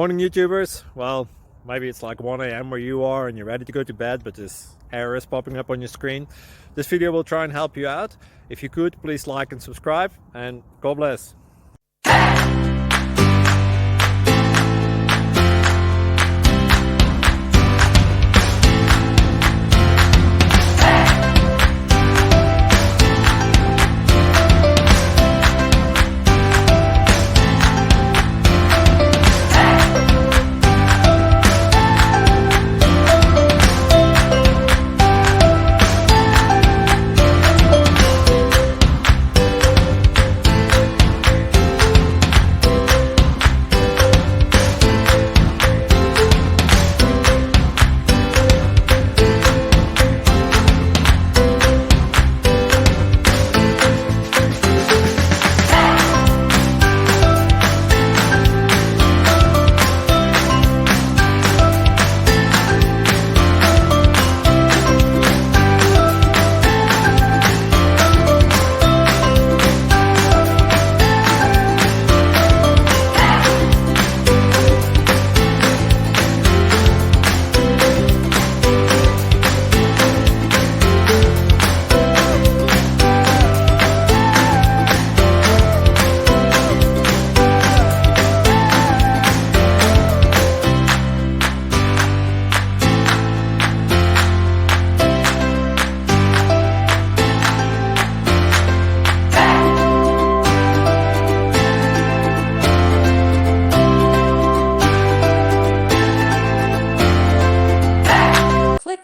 Morning YouTubers. Well, maybe it's like 1 a.m. where you are and you're ready to go to bed, but this error is popping up on your screen. This video will try and help you out. If you could, please like and subscribe, and God bless.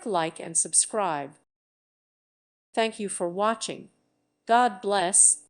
Like and subscribe. Thank you for watching. God bless.